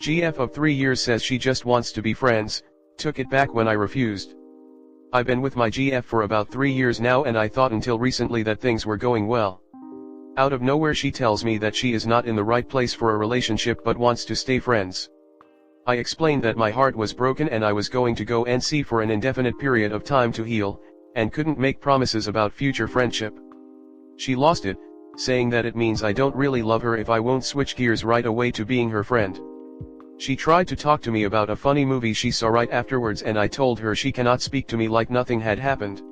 GF of 3 years says she just wants to be friends, took it back when I refused. I've been with my GF for about 3 years now and I thought until recently that things were going well. Out of nowhere she tells me that she is not in the right place for a relationship but wants to stay friends. I explained that my heart was broken and I was going to go NC for an indefinite period of time to heal, and couldn't make promises about future friendship. She lost it, saying that it means I don't really love her if I won't switch gears right away to being her friend. She tried to talk to me about a funny movie she saw right afterwards and I told her she cannot speak to me like nothing had happened.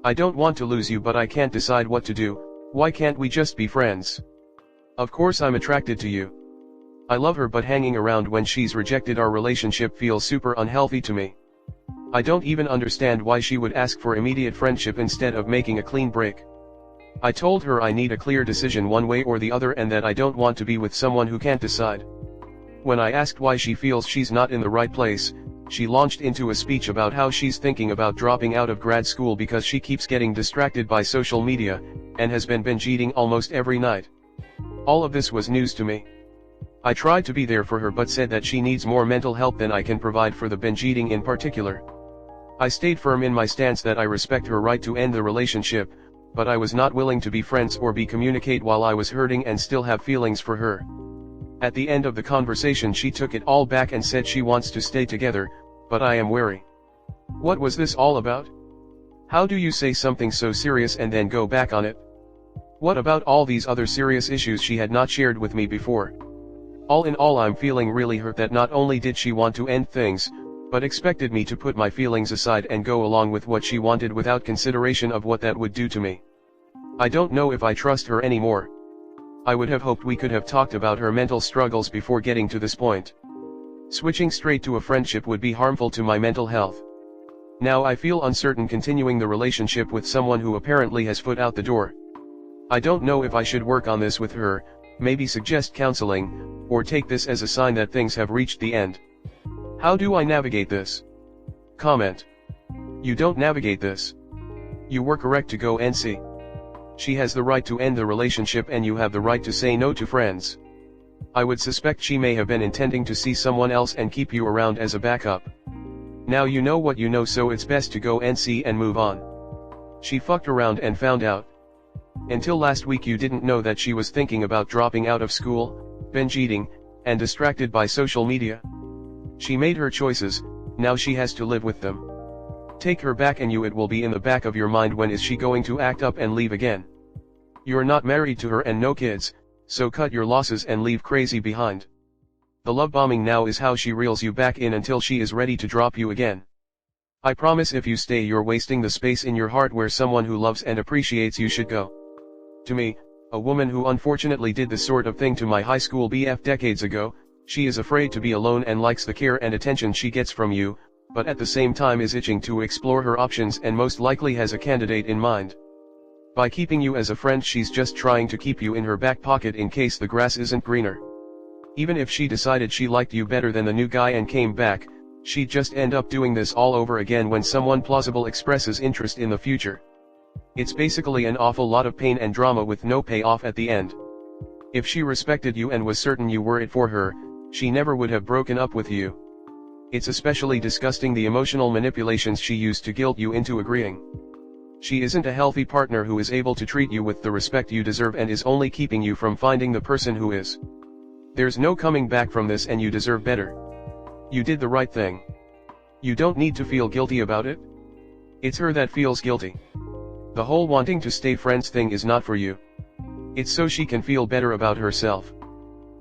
I don't want to lose you but I can't decide what to do, why can't we just be friends? Of course I'm attracted to you. I love her but hanging around when she's rejected our relationship feels super unhealthy to me. I don't even understand why she would ask for immediate friendship instead of making a clean break. I told her I need a clear decision one way or the other and that I don't want to be with someone who can't decide. When I asked why she feels she's not in the right place, she launched into a speech about how she's thinking about dropping out of grad school because she keeps getting distracted by social media, and has been binge eating almost every night. All of this was news to me. I tried to be there for her but said that she needs more mental help than I can provide for the binge eating in particular. I stayed firm in my stance that I respect her right to end the relationship, but I was not willing to be friends or communicate while I was hurting and still have feelings for her. At the end of the conversation she took it all back and said she wants to stay together, but I am wary. What was this all about? How do you say something so serious and then go back on it? What about all these other serious issues she had not shared with me before? All in all I'm feeling really hurt that not only did she want to end things, but expected me to put my feelings aside and go along with what she wanted without consideration of what that would do to me. I don't know if I trust her anymore. I would have hoped we could have talked about her mental struggles before getting to this point. Switching straight to a friendship would be harmful to my mental health. Now I feel uncertain continuing the relationship with someone who apparently has foot out the door. I don't know if I should work on this with her, maybe suggest counseling, or take this as a sign that things have reached the end. How do I navigate this? Comment. You don't navigate this. You were correct to go NC. She has the right to end the relationship and you have the right to say no to friends. I would suspect she may have been intending to see someone else and keep you around as a backup. Now you know what you know, so it's best to go NC and move on. She fucked around and found out. Until last week you didn't know that she was thinking about dropping out of school, binge eating, and distracted by social media. She made her choices, now she has to live with them. Take her back and it will be in the back of your mind when is she going to act up and leave again. You're not married to her and no kids, so cut your losses and leave crazy behind. The love bombing now is how she reels you back in until she is ready to drop you again. I promise if you stay you're wasting the space in your heart where someone who loves and appreciates you should go. To me, a woman who unfortunately did this sort of thing to my high school BF decades ago, she is afraid to be alone and likes the care and attention she gets from you, but at the same time is itching to explore her options and most likely has a candidate in mind. By keeping you as a friend she's just trying to keep you in her back pocket in case the grass isn't greener. Even if she decided she liked you better than the new guy and came back, she'd just end up doing this all over again when someone plausible expresses interest in the future. It's basically an awful lot of pain and drama with no payoff at the end. If she respected you and was certain you were it for her, she never would have broken up with you. It's especially disgusting the emotional manipulations she used to guilt you into agreeing. She isn't a healthy partner who is able to treat you with the respect you deserve and is only keeping you from finding the person who is. There's no coming back from this and you deserve better. You did the right thing. You don't need to feel guilty about it. It's her that feels guilty. The whole wanting to stay friends thing is not for you. It's so she can feel better about herself.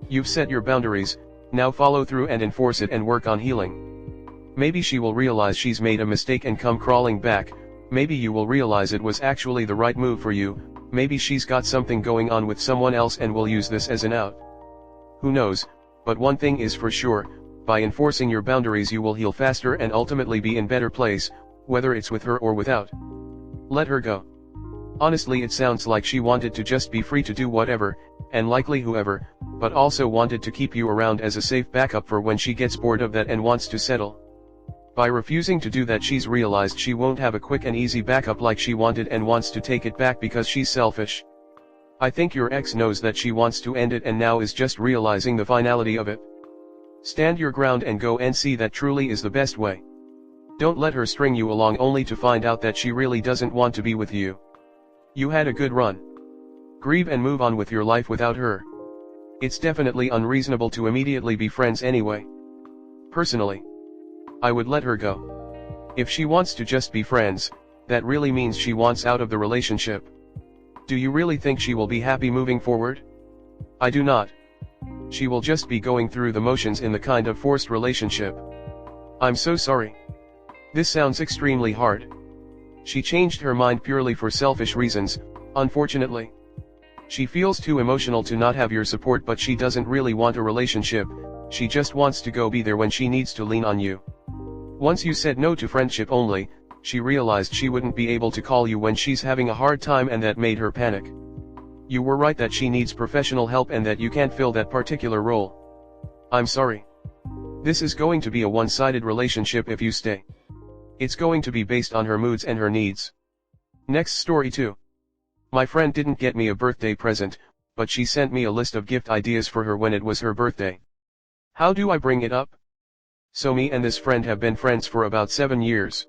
You've set your boundaries, now follow through and enforce it and work on healing. Maybe she will realize she's made a mistake and come crawling back, maybe you will realize it was actually the right move for you, maybe she's got something going on with someone else and will use this as an out. Who knows, but one thing is for sure, by enforcing your boundaries you will heal faster and ultimately be in better place, whether it's with her or without. Let her go. Honestly it sounds like she wanted to just be free to do whatever, and likely whoever, but also wanted to keep you around as a safe backup for when she gets bored of that and wants to settle. By refusing to do that she's realized she won't have a quick and easy backup like she wanted and wants to take it back because she's selfish. I think your ex knows that she wants to end it and now is just realizing the finality of it. Stand your ground and go and see that truly is the best way. Don't let her string you along only to find out that she really doesn't want to be with you. You had a good run. Grieve and move on with your life without her. It's definitely unreasonable to immediately be friends anyway. Personally, I would let her go. If she wants to just be friends, that really means she wants out of the relationship. Do you really think she will be happy moving forward? I do not. She will just be going through the motions in the kind of forced relationship. I'm so sorry. This sounds extremely hard. She changed her mind purely for selfish reasons, unfortunately. She feels too emotional to not have your support, but she doesn't really want a relationship, she just wants to go be there when she needs to lean on you. Once you said no to friendship only, she realized she wouldn't be able to call you when she's having a hard time, and that made her panic. You were right that she needs professional help and that you can't fill that particular role. I'm sorry. This is going to be a one-sided relationship if you stay. It's going to be based on her moods and her needs. Next story 2. My friend didn't get me a birthday present, but she sent me a list of gift ideas for her when it was her birthday. How do I bring it up? So me and this friend have been friends for about 7 years.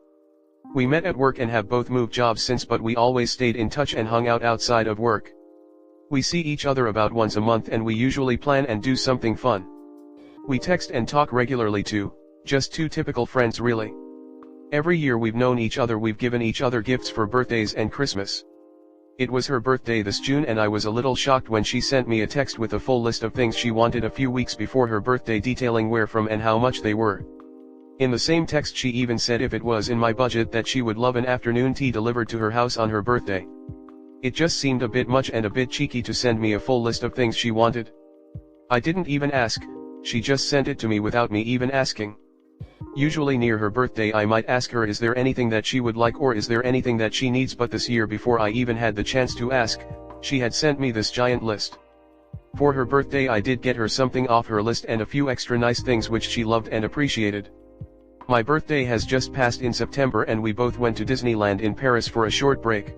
We met at work and have both moved jobs since, but we always stayed in touch and hung out outside of work. We see each other about once a month and we usually plan and do something fun. We text and talk regularly too, just two typical friends really. Every year we've known each other, we've given each other gifts for birthdays and Christmas. It was her birthday this June and I was a little shocked when she sent me a text with a full list of things she wanted a few weeks before her birthday, detailing where from and how much they were. In the same text she even said if it was in my budget that she would love an afternoon tea delivered to her house on her birthday. It just seemed a bit much and a bit cheeky to send me a full list of things she wanted. I didn't even ask, she just sent it to me without me even asking. Usually near her birthday I might ask her is there anything that she would like or is there anything that she needs, but this year before I even had the chance to ask, she had sent me this giant list. For her birthday I did get her something off her list and a few extra nice things which she loved and appreciated. My birthday has just passed in September and we both went to Disneyland in Paris for a short break.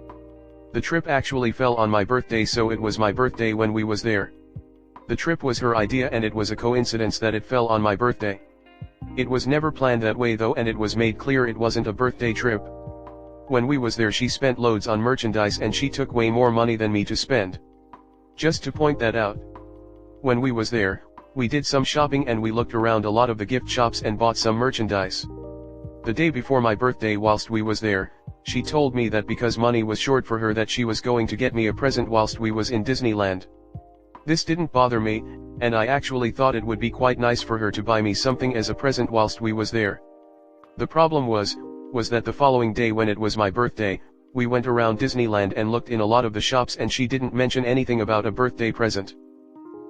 The trip actually fell on my birthday, so it was my birthday when we was there. The trip was her idea and it was a coincidence that it fell on my birthday. It was never planned that way though, and it was made clear it wasn't a birthday trip. When we was there she spent loads on merchandise and she took way more money than me to spend. Just to point that out. When we was there, we did some shopping and we looked around a lot of the gift shops and bought some merchandise. The day before my birthday whilst we was there, she told me that because money was short for her that she was going to get me a present whilst we was in Disneyland. This didn't bother me, and I actually thought it would be quite nice for her to buy me something as a present whilst we was there. The problem was that the following day when it was my birthday, we went around Disneyland and looked in a lot of the shops and she didn't mention anything about a birthday present.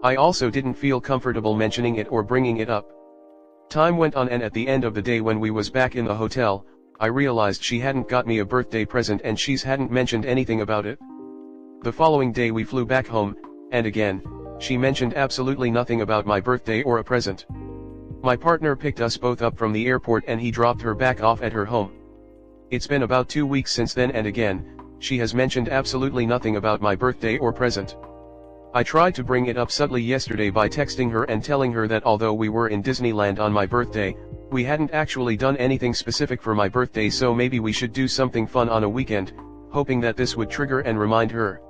I also didn't feel comfortable mentioning it or bringing it up. Time went on and at the end of the day when we was back in the hotel, I realized she hadn't got me a birthday present and she hadn't mentioned anything about it. The following day we flew back home, and again, she mentioned absolutely nothing about my birthday or a present. My partner picked us both up from the airport and he dropped her back off at her home. It's been about 2 weeks since then and again, she has mentioned absolutely nothing about my birthday or present. I tried to bring it up subtly yesterday by texting her and telling her that although we were in Disneyland on my birthday, we hadn't actually done anything specific for my birthday, so maybe we should do something fun on a weekend, hoping that this would trigger and remind her.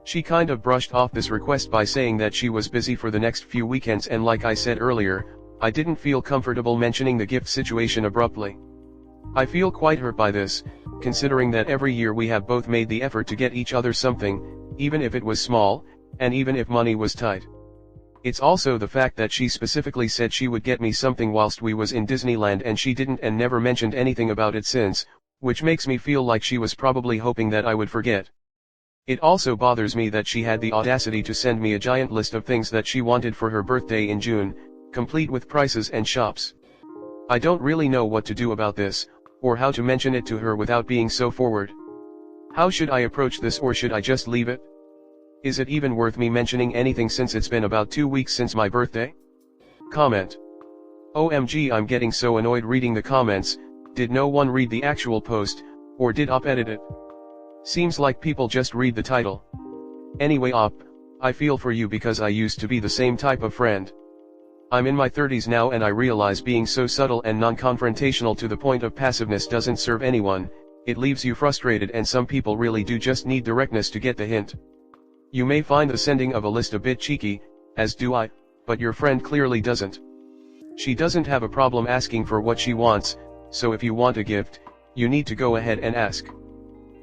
She kind of brushed off this request by saying that she was busy for the next few weekends, and like I said earlier, I didn't feel comfortable mentioning the gift situation abruptly. I feel quite hurt by this, considering that every year we have both made the effort to get each other something, even if it was small, and even if money was tight. It's also the fact that she specifically said she would get me something whilst we was in Disneyland and she didn't and never mentioned anything about it since, which makes me feel like she was probably hoping that I would forget. It also bothers me that she had the audacity to send me a giant list of things that she wanted for her birthday in June, complete with prices and shops. I don't really know what to do about this, or how to mention it to her without being so forward. How should I approach this, or should I just leave it? Is it even worth me mentioning anything since it's been about 2 weeks since my birthday? Comment. OMG, I'm getting so annoyed reading the comments. Did no one read the actual post, or did Op edit it? Seems like people just read the title. Anyway Op, I feel for you because I used to be the same type of friend. I'm in my 30s now and I realize being so subtle and non-confrontational to the point of passiveness doesn't serve anyone, it leaves you frustrated, and some people really do just need directness to get the hint. You may find the sending of a list a bit cheeky, as do I, but your friend clearly doesn't. She doesn't have a problem asking for what she wants, so if you want a gift, you need to go ahead and ask.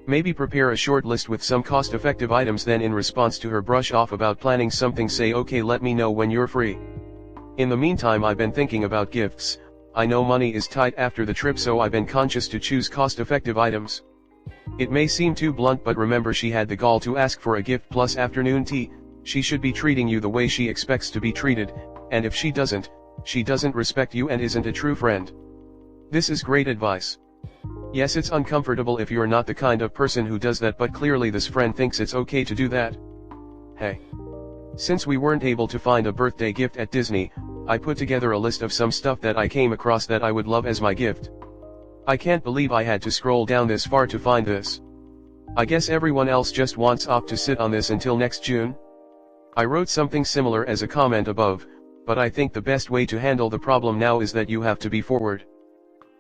Maybe prepare a short list with some cost-effective items, then in response to her brush off about planning something say, okay, let me know when you're free. In the meantime, I've been thinking about gifts. I know money is tight after the trip, so I've been conscious to choose cost-effective items. It may seem too blunt, but remember, she had the gall to ask for a gift plus afternoon tea. She should be treating you the way she expects to be treated, and if she doesn't respect you and isn't a true friend. This is great advice. Yes, it's uncomfortable if you're not the kind of person who does that, but clearly this friend thinks it's okay to do that. Hey. Since we weren't able to find a birthday gift at Disney, I put together a list of some stuff that I came across that I would love as my gift. I can't believe I had to scroll down this far to find this. I guess everyone else just wants Op to sit on this until next June? I wrote something similar as a comment above, but I think the best way to handle the problem now is that you have to be forward.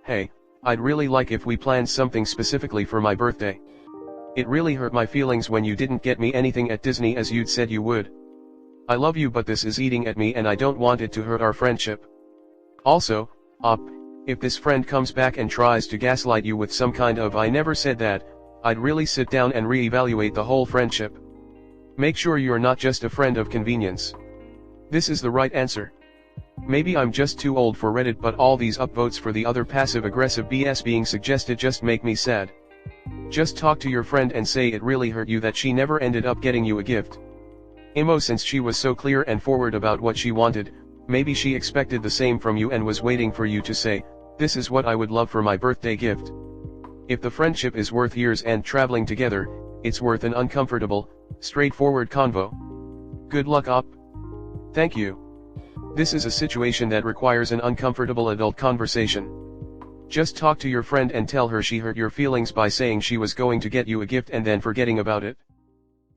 Hey, I'd really like if we planned something specifically for my birthday. It really hurt my feelings when you didn't get me anything at Disney as you'd said you would. I love you, but this is eating at me and I don't want it to hurt our friendship. Also, Op, if this friend comes back and tries to gaslight you with some kind of "I never said that," I'd really sit down and re-evaluate the whole friendship. Make sure you're not just a friend of convenience. This is the right answer. Maybe I'm just too old for Reddit, but all these upvotes for the other passive-aggressive BS being suggested just make me sad. Just talk to your friend and say it really hurt you that she never ended up getting you a gift. Imo, since she was so clear and forward about what she wanted, maybe she expected the same from you and was waiting for you to say, "This is what I would love for my birthday gift." If the friendship is worth years and traveling together, it's worth an uncomfortable, straightforward convo. Good luck, Op. Thank you. This is a situation that requires an uncomfortable adult conversation. Just talk to your friend and tell her she hurt your feelings by saying she was going to get you a gift and then forgetting about it.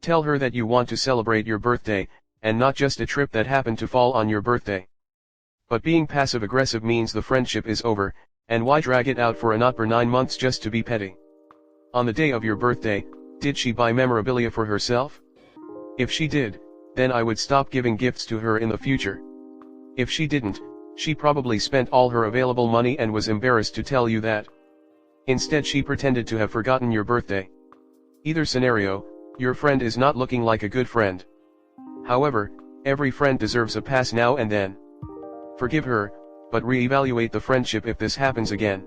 Tell her that you want to celebrate your birthday, and not just a trip that happened to fall on your birthday. But being passive-aggressive means the friendship is over, and why drag it out for another 9 months just to be petty? On the day of your birthday, did she buy memorabilia for herself? If she did, then I would stop giving gifts to her in the future. If she didn't, she probably spent all her available money and was embarrassed to tell you that. Instead, she pretended to have forgotten your birthday. Either scenario, your friend is not looking like a good friend. However, every friend deserves a pass now and then. Forgive her, but re-evaluate the friendship if this happens again.